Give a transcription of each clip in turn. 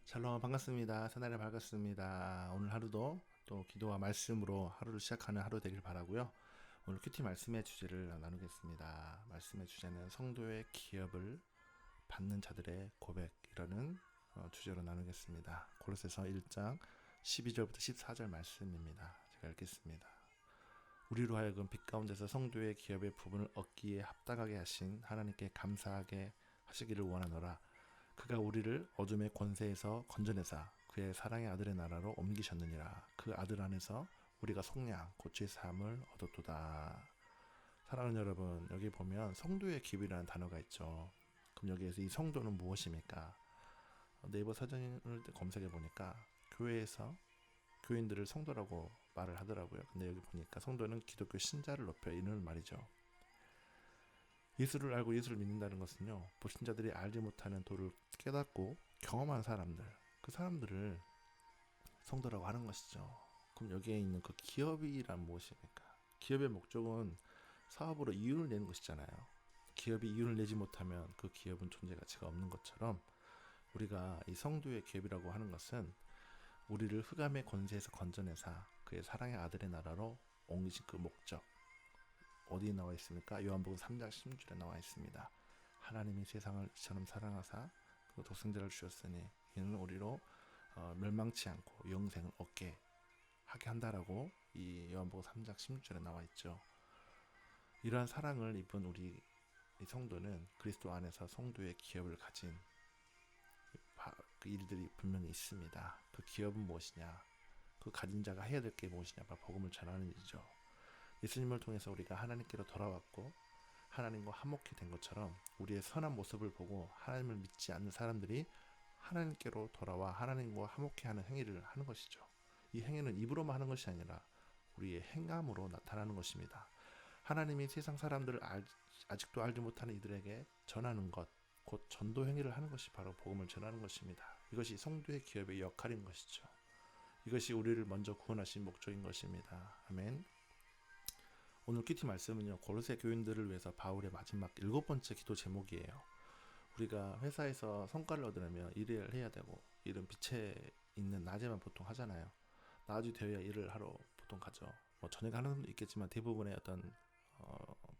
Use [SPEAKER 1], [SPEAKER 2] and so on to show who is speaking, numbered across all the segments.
[SPEAKER 1] 샬롬 반갑습니다. 새날에 밝았습니다. 오늘 하루도 또 기도와 말씀으로 하루를 시작하는 하루 되길 바라고요. 오늘 큐티 말씀의 주제를 나누겠습니다. 말씀의 주제는 성도의 기업을 받는 자들의 고백이라는 주제로 나누겠습니다. 골로새서 1장 12절부터 14절 말씀입니다. 제가 읽겠습니다. 우리로 하여금 빛 가운데서 성도의 기업의 부분을 얻기에 합당하게 하신 하나님께 감사하게 하시기를 원하노라. 그가 우리를 어둠의 권세에서 건져내사 그의 사랑의 아들의 나라로 옮기셨느니라. 그 아들 안에서 우리가 속량 곧 죄 사함을 얻었도다. 사랑하는 여러분, 여기 보면 성도의 기업이라는 단어가 있죠. 그럼 여기에서 이 성도는 무엇입니까? 네이버 사전을 검색해 보니까 교회에서 교인들을 성도라고 말을 하더라고요. 근데 여기 보니까 성도는 기독교 신자를 높여 이르는 말이죠. 예수를 알고 예수를 믿는다는 것은요, 불신자들이 알지 못하는 도를 깨닫고 경험한 사람들, 그 사람들을 성도라고 하는 것이죠. 그럼 여기에 있는 그 기업이란 무엇입니까? 기업의 목적은 사업으로 이윤을 내는 것이잖아요. 기업이 이윤을 내지 못하면 그 기업은 존재 가치가 없는 것처럼 우리가 이 성도의 기업이라고 하는 것은 우리를 흑암의 권세에서 건져내사 그의 사랑의 아들의 나라로 옮기신 그 목적, 어디에 나와 있습니까? 요한복음 3장 16절에 나와 있습니다. 하나님이 세상을 이처럼 사랑하사 그 독생자를 주셨으니 이는 우리로 멸망치 않고 영생을 얻게 하게 한다라고 이 요한복음 3장 16절에 나와 있죠. 이러한 사랑을 입은 우리 성도는 그리스도 안에서 성도의 기업을 가진 그 일들이 분명히 있습니다. 그 기업은 무엇이냐? 그 가진 자가 해야 될 게 무엇이냐? 바로 복음을 전하는 일이죠. 예수님을 통해서 우리가 하나님께로 돌아왔고 하나님과 화목이 된 것처럼 우리의 선한 모습을 보고 하나님을 믿지 않는 사람들이 하나님께로 돌아와 하나님과 화목해 하는 행위를 하는 것이죠. 이 행위는 입으로만 하는 것이 아니라 우리의 행함으로 나타나는 것입니다. 하나님이 세상 사람들을 아직도 알지 못하는 이들에게 전하는 것, 곧 전도 행위를 하는 것이 바로 복음을 전하는 것입니다. 이것이 성도의 기업의 역할인 것이죠. 이것이 우리를 먼저 구원하신 목적인 것입니다. 아멘. 오늘 큐티 말씀은요, 골로새 교인들을 위해서 바울의 마지막 7번째 기도 제목이에요. 우리가 회사에서 성과를 얻으려면 일을 해야 되고, 일은 빛에 있는 낮에만 보통 하잖아요. 낮이 되어야 일을 하러 보통 가죠. 뭐 저녁에 하는 사람도 있겠지만 대부분의 어떤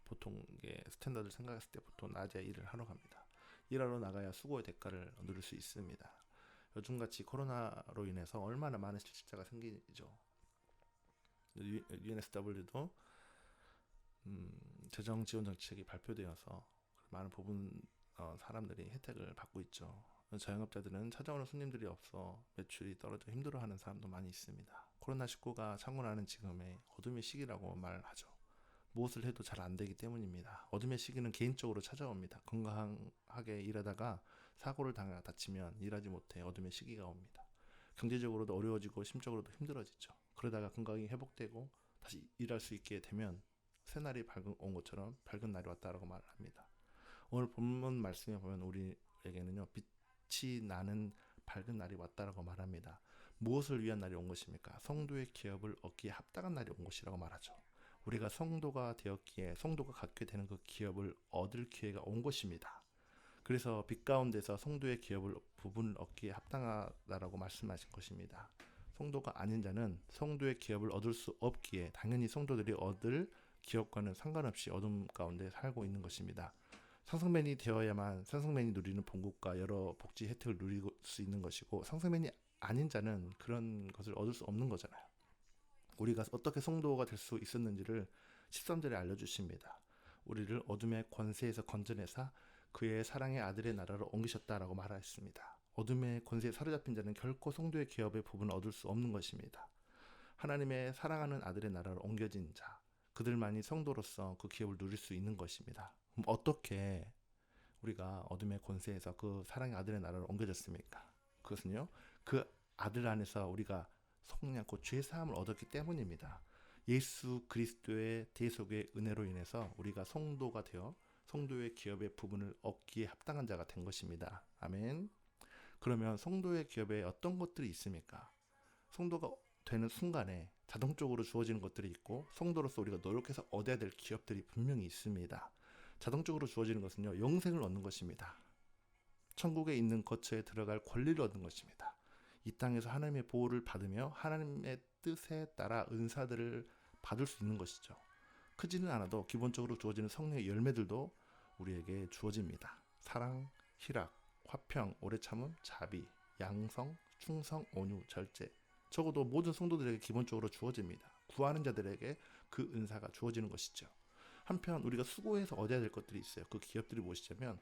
[SPEAKER 1] 보통의 스탠다드를 생각했을 때 보통 낮에 일을 하러 갑니다. 일하러 나가야 수고의 대가를 누릴 수 있습니다. 요즘같이 코로나로 인해서 얼마나 많은 실직자가 생기죠. UNSW도 재정 지원 정책이 발표되어서 많은 부분 사람들이 혜택을 받고 있죠. 자영업자들은 찾아오는 손님들이 없어 매출이 떨어져 힘들어하는 사람도 많이 있습니다. 코로나19가 창궐하는 지금의 어둠의 시기라고 말하죠. 무엇을 해도 잘 안 되기 때문입니다. 어둠의 시기는 개인적으로 찾아옵니다. 건강하게 일하다가 사고를 당하 다치면 일하지 못해 어둠의 시기가 옵니다. 경제적으로도 어려워지고 심적으로도 힘들어지죠. 그러다가 건강이 회복되고 다시 일할 수 있게 되면 새날이 온 것처럼 밝은 날이 왔다라고 말을 합니다. 오늘 본문 말씀에 보면 우리에게는요, 빛이 나는 밝은 날이 왔다라고 말합니다. 무엇을 위한 날이 온 것입니까? 성도의 기업을 얻기에 합당한 날이 온 것이라고 말하죠. 우리가 성도가 되었기에 성도가 갖게 되는 그 기업을 얻을 기회가 온 것입니다. 그래서 빛 가운데서 성도의 기업을 부분을 얻기에 합당하다라고 말씀하신 것입니다. 성도가 아닌 자는 성도의 기업을 얻을 수 없기에 당연히 성도들이 얻을 기업과는 상관없이 어둠 가운데 살고 있는 것입니다. 상승맨이 되어야만 상승맨이 누리는 봉급과 여러 복지 혜택을 누릴 수 있는 것이고, 상승맨이 아닌 자는 그런 것을 얻을 수 없는 거잖아요. 우리가 어떻게 성도가 될 수 있었는지를 13절에 알려주십니다. 우리를 어둠의 권세에서 건져내사 그의 사랑의 아들의 나라로 옮기셨다라고 말하였습니다. 어둠의 권세에 사로잡힌 자는 결코 성도의 기업의 부분을 얻을 수 없는 것입니다. 하나님의 사랑하는 아들의 나라로 옮겨진 자, 그들만이 성도로서 그 기업을 누릴 수 있는 것입니다. 그럼 어떻게 우리가 어둠의 권세에서 그 사랑의 아들의 나라로 옮겨졌습니까? 그것은요, 그 아들 안에서 우리가 속량고 죄 사함을 얻었기 때문입니다. 예수 그리스도의 대속의 은혜로 인해서 우리가 성도가 되어 성도의 기업의 부분을 얻기에 합당한 자가 된 것입니다. 아멘. 그러면 성도의 기업에 어떤 것들이 있습니까? 성도가 되는 순간에 자동적으로 주어지는 것들이 있고, 성도로서 우리가 노력해서 얻어야 될 기업들이 분명히 있습니다. 자동적으로 주어지는 것은요, 영생을 얻는 것입니다. 천국에 있는 거처에 들어갈 권리를 얻는 것입니다. 이 땅에서 하나님의 보호를 받으며 하나님의 뜻에 따라 은사들을 받을 수 있는 것이죠. 크지는 않아도 기본적으로 주어지는 성령의 열매들도 우리에게 주어집니다. 사랑, 희락, 화평, 오래 참음, 자비, 양성, 충성, 온유, 절제. 적어도 모든 성도들에게 기본적으로 주어집니다. 구하는 자들에게 그 은사가 주어지는 것이죠. 한편 우리가 수고해서 얻어야 될 것들이 있어요. 그 기업들이 무엇이냐면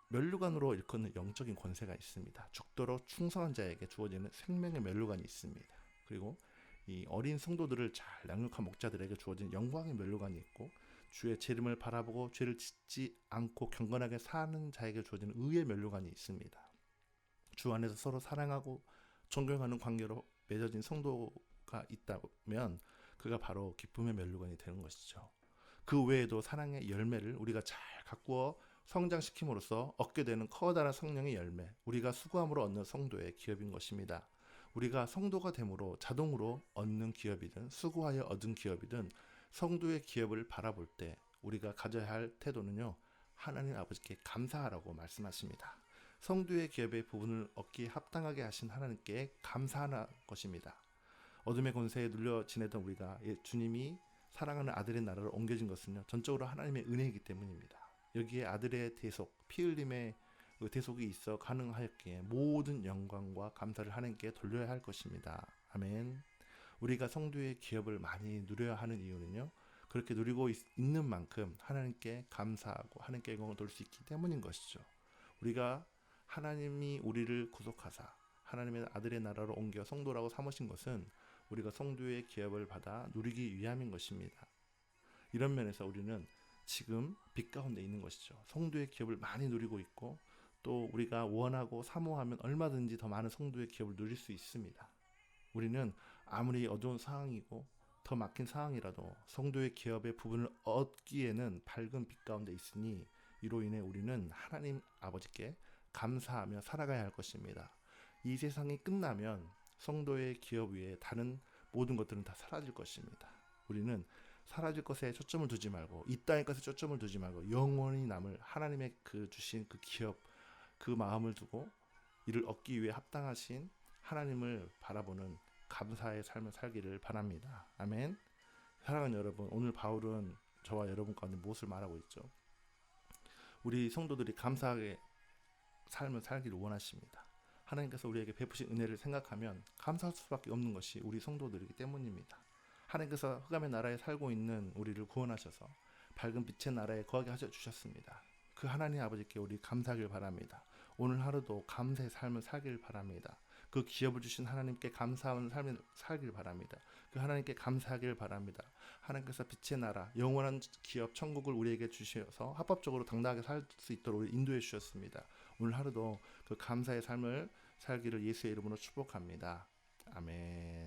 [SPEAKER 1] 면류관으로 일컫는 영적인 권세가 있습니다. 죽도록 충성한 자에게 주어지는 생명의 면류관이 있습니다. 그리고 이 어린 성도들을 잘 양육한 목자들에게 주어진 영광의 면류관이 있고, 주의 재림을 바라보고 죄를 짓지 않고 경건하게 사는 자에게 주어지는 의의 면류관이 있습니다. 주 안에서 서로 사랑하고 존경하는 관계로 맺어진 성도가 있다면 그가 바로 기쁨의 면류관이 되는 것이죠. 그 외에도 사랑의 열매를 우리가 잘 가꾸어 성장시킴으로써 얻게 되는 커다란 성령의 열매, 우리가 수고함으로 얻는 성도의 기업인 것입니다. 우리가 성도가 됨으로 자동으로 얻는 기업이든 수고하여 얻은 기업이든 성도의 기업을 바라볼 때 우리가 가져야 할 태도는요, 하나님 아버지께 감사하라고 말씀하십니다. 성도의 기업의 부분을 얻기에 합당하게 하신 하나님께 감사하는 것입니다. 어둠의 권세에 눌려 지내던 우리가 주님이 사랑하는 아들의 나라로 옮겨진 것은요, 전적으로 하나님의 은혜이기 때문입니다. 여기에 아들의 대속, 피 흘림의 대속이 있어 가능하였기에 모든 영광과 감사를 하나님께 돌려야 할 것입니다. 아멘. 우리가 성도의 기업을 많이 누려야 하는 이유는요, 그렇게 누리고 있는 만큼 하나님께 감사하고 하나님께 영광을 돌릴 수 있기 때문인 것이죠. 우리가 하나님이 우리를 구속하사 하나님의 아들의 나라로 옮겨 성도라고 삼으신 것은 우리가 성도의 기업을 받아 누리기 위함인 것입니다. 이런 면에서 우리는 지금 빛 가운데 있는 것이죠. 성도의 기업을 많이 누리고 있고, 또 우리가 원하고 사모하면 얼마든지 더 많은 성도의 기업을 누릴 수 있습니다. 우리는 아무리 어두운 상황이고 더 막힌 상황이라도 성도의 기업의 부분을 얻기에는 밝은 빛 가운데 있으니, 이로 인해 우리는 하나님 아버지께 감사하며 살아가야 할 것입니다. 이 세상이 끝나면 성도의 기업 위에 다른 모든 것들은 다 사라질 것입니다. 우리는 사라질 것에 초점을 두지 말고, 이 땅의 것에 초점을 두지 말고 영원히 남을 하나님의 그 주신 그 기업, 그 마음을 두고 이를 얻기 위해 합당하신 하나님을 바라보는 감사의 삶을 살기를 바랍니다. 아멘. 사랑하는 여러분, 오늘 바울은 저와 여러분 가운데 무엇을 말하고 있죠? 우리 성도들이 감사하게 삶을 살기를 원하십니다. 하나님께서 우리에게 베푸신 은혜를 생각하면 감사할 수밖에 없는 것이 우리 성도들이기 때문입니다. 하나님께서 흑암의 나라에 살고 있는 우리를 구원하셔서 밝은 빛의 나라에 거하게 하셔 주셨습니다. 그 하나님 아버지께 우리 감사하길 바랍니다. 오늘 하루도 감사의 삶을 살길 바랍니다. 그 기업을 주신 하나님께 감사하는 삶을 살길 바랍니다. 그 하나님께 감사하길 바랍니다. 하나님께서 빛의 나라, 영원한 기업, 천국을 우리에게 주셔서 합법적으로 당당하게 살 수 있도록 우리 인도해 주셨습니다. 오늘 하루도 그 감사의 삶을 살기를 예수의 이름으로 축복합니다. 아멘.